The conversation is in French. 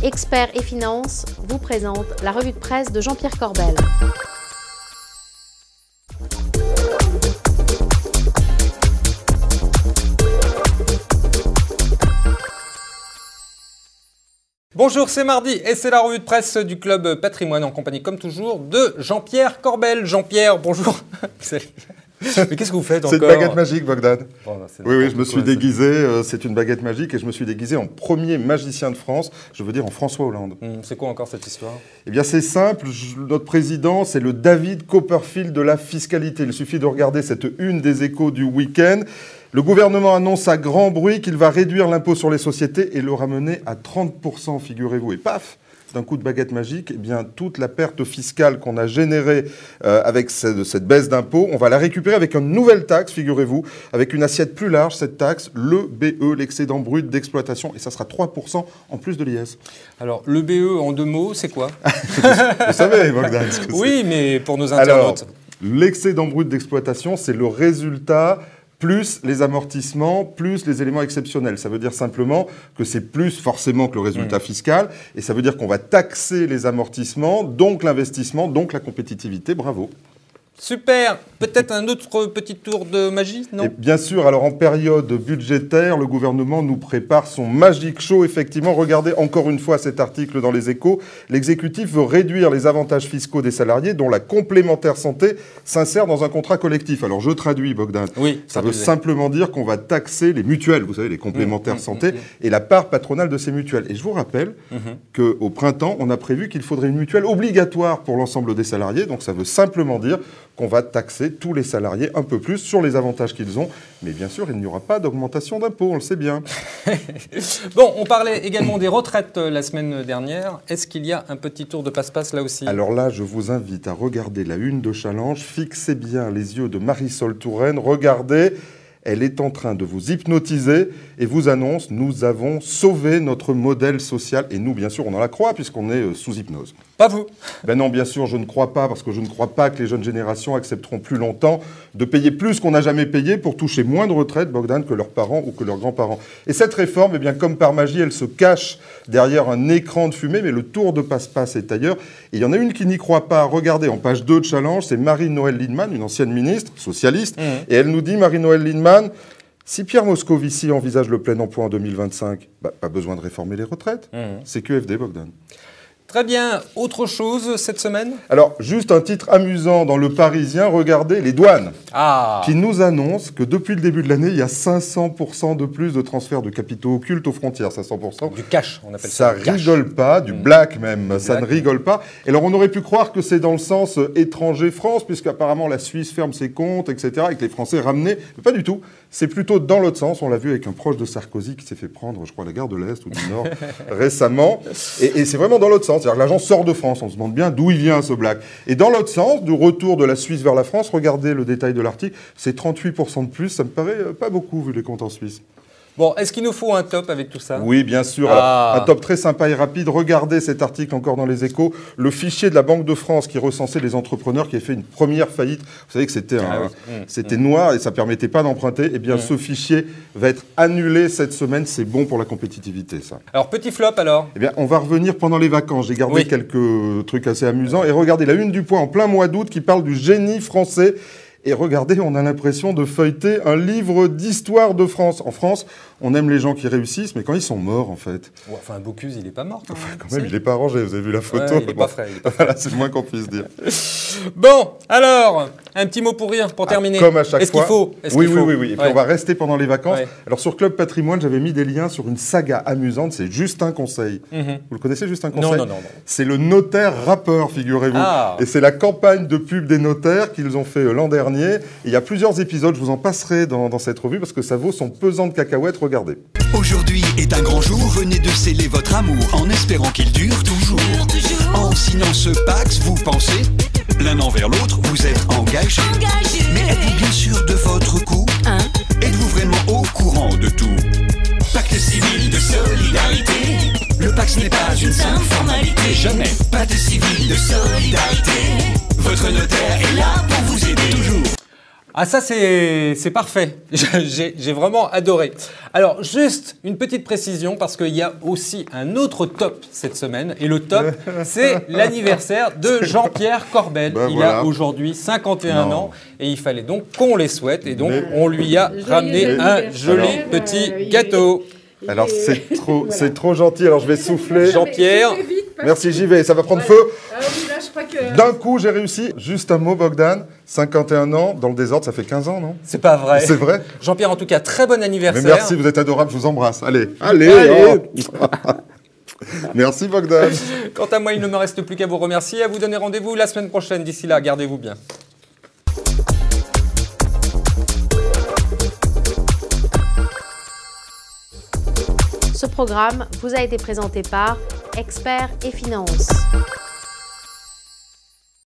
Experts et Finances vous présente la revue de presse de Jean-Pierre Corbel. Bonjour, c'est mardi et c'est la revue de presse du Club Patrimoine en compagnie, comme toujours, de Jean-Pierre Corbel. Jean-Pierre, bonjour. Mais qu'est-ce que vous faites encore? C'est une baguette magique, Bogdan. Bon, oui, je me suis déguisé, c'est une baguette magique et je me suis déguisé en premier magicien de France, je veux dire en François Hollande. C'est quoi encore cette histoire? Eh bien c'est simple, notre président c'est le David Copperfield de la fiscalité. Il suffit de regarder cette une des Échos du week-end. Le gouvernement annonce à grand bruit qu'il va réduire l'impôt sur les sociétés et le ramener à 30%, figurez-vous. Et paf, d'un coup de baguette magique, eh bien, toute la perte fiscale qu'on a générée avec cette baisse d'impôt, on va la récupérer avec une nouvelle taxe, figurez-vous, avec une assiette plus large, cette taxe, le BE, l'excédent brut d'exploitation, et ça sera 3% en plus de l'IS. Alors, le BE, en deux mots, c'est quoi? Vous savez, Bogdan, ce que c'est. Oui, mais pour nos internautes. Alors, l'excédent brut d'exploitation, c'est le résultat plus les amortissements, plus les éléments exceptionnels. Ça veut dire simplement que c'est plus forcément que le résultat fiscal, et ça veut dire qu'on va taxer les amortissements, donc l'investissement, donc la compétitivité. Bravo. Super. Peut-être un autre petit tour de magie, non? Et bien sûr, alors en période budgétaire, le gouvernement nous prépare son Magic Show. Effectivement, regardez encore une fois cet article dans les Échos. L'exécutif veut réduire les avantages fiscaux des salariés dont la complémentaire santé s'insère dans un contrat collectif. Alors je traduis, Bogdan. Oui, ça veut simplement dire qu'on va taxer les mutuelles, vous savez, les complémentaires santé, et la part patronale de ces mutuelles. Et je vous rappelle qu'au printemps, on a prévu qu'il faudrait une mutuelle obligatoire pour l'ensemble des salariés. Donc ça veut simplement dire qu'on va taxer tous les salariés un peu plus sur les avantages qu'ils ont. Mais bien sûr, il n'y aura pas d'augmentation d'impôts, on le sait bien. Bon, on parlait également des retraites la semaine dernière. Est-ce qu'il y a un petit tour de passe-passe là aussi? Alors là, je vous invite à regarder la une de Challenge. Fixez bien les yeux de Marisol Touraine. Regardez, elle est en train de vous hypnotiser et vous annonce « Nous avons sauvé notre modèle social ». Et nous, bien sûr, on en la croit puisqu'on est sous hypnose. Pas vous? Ben non, bien sûr, je ne crois pas, parce que je ne crois pas que les jeunes générations accepteront plus longtemps de payer plus qu'on n'a jamais payé pour toucher moins de retraite, Bogdan, que leurs parents ou que leurs grands-parents. Et cette réforme, eh bien, comme par magie, elle se cache derrière un écran de fumée, mais le tour de passe-passe est ailleurs. Et il y en a une qui n'y croit pas. Regardez, en page 2 de Challenge, c'est Marie-Noëlle Lienemann, une ancienne ministre, socialiste, et elle nous dit, Marie-Noëlle Lienemann, si Pierre Moscovici envisage le plein emploi en 2025, pas besoin de réformer les retraites. C'est QFD, Bogdan. Très bien. Autre chose cette semaine? Alors, juste un titre amusant dans Le Parisien, regardez les douanes, qui nous annoncent que depuis le début de l'année, il y a 500% de plus de transferts de capitaux occultes aux frontières. 500%. Du cash, on appelle ça. Ça rigole pas, du black même, ça ne rigole pas. Et alors, on aurait pu croire que c'est dans le sens étranger-France, puisqu'apparemment la Suisse ferme ses comptes, etc., et que les Français ramenaient. Mais pas du tout. C'est plutôt dans l'autre sens. On l'a vu avec un proche de Sarkozy qui s'est fait prendre, je crois, à la gare de l'Est ou du Nord récemment. Et c'est vraiment dans l'autre sens. C'est-à-dire que l'argent sort de France. On se demande bien d'où il vient, ce black. Et dans l'autre sens, du retour de la Suisse vers la France, regardez le détail de l'article, c'est 38% de plus. Ça me paraît pas beaucoup, vu les comptes en Suisse. Bon, est-ce qu'il nous faut un top avec tout ça? Oui, bien sûr. Alors, un top très sympa et rapide. Regardez cet article encore dans les Échos. Le fichier de la Banque de France qui recensait les entrepreneurs qui avaient fait une première faillite. Vous savez que c'était noir et ça ne permettait pas d'emprunter. Eh bien, ce fichier va être annulé cette semaine. C'est bon pour la compétitivité, ça. Alors, petit flop, alors? Eh bien, on va revenir pendant les vacances. J'ai gardé quelques trucs assez amusants. Et regardez, la une du Point en plein mois d'août qui parle du génie français. Et regardez, on a l'impression de feuilleter un livre d'histoire de France. En France, on aime les gens qui réussissent, mais quand ils sont morts, en fait. Ouais, enfin, Bocuse, il n'est pas mort. Quand même, il n'est pas arrangé, vous avez vu la photo. Ouais, il n'est pas frais. Voilà, c'est le moins qu'on puisse dire. Bon, alors, un petit mot pour rire, pour terminer. Comme à chaque fois. Est-ce qu'il faut? Oui. Et puis on va rester pendant les vacances. Alors sur Club Patrimoine, j'avais mis des liens sur une saga amusante, c'est Justin Conseil. Vous le connaissez, Justin Conseil? Non. C'est le notaire rappeur, figurez-vous. Et c'est la campagne de pub des notaires qu'ils ont fait l'an dernier. Et il y a plusieurs épisodes, je vous en passerai dans cette revue, parce que ça vaut son pesant de cacahuètes, regardez. Aujourd'hui est un grand jour, venez de sceller votre amour, en espérant qu'il dure toujours. En signant ce Pax, vous pensez, l'un envers l'autre, vous êtes engagés. Mais êtes-vous bien sûr de votre coup? Êtes-vous vraiment au courant de tout? Pacte civil de solidarité. Le Pax n'est pas une simple formalité. Jamais. Pacte civil de solidarité. Votre notaire est là pour vous aider. Toujours. Ah ça c'est parfait, j'ai vraiment adoré. Alors juste une petite précision parce qu'il y a aussi un autre top cette semaine et le top c'est l'anniversaire de Jean-Pierre Corbel. Ben il voilà. a aujourd'hui 51 ans et il fallait donc qu'on les souhaite et donc Mais- on lui a ramené un joli petit gâteau. Alors c'est trop gentil, alors je vais souffler. Jean-Pierre, Merci, j'y vais, ça va prendre feu. Ah oui, là, je crois que... D'un coup, j'ai réussi. Juste un mot, Bogdan. 51 ans, dans le désordre, ça fait 15 ans, non? c'est pas vrai. C'est vrai? Jean-Pierre en tout cas très bon Mais anniversaire. merci, vous êtes adorable, je vous embrasse. Allez. Allez. Oh. Merci, Bogdan. Quant à moi, il ne me reste plus qu'à vous remercier, à vous donner rendez-vous la semaine prochaine. D'ici là, gardez-vous bien. Ce programme vous a été présenté par Experts et Finances.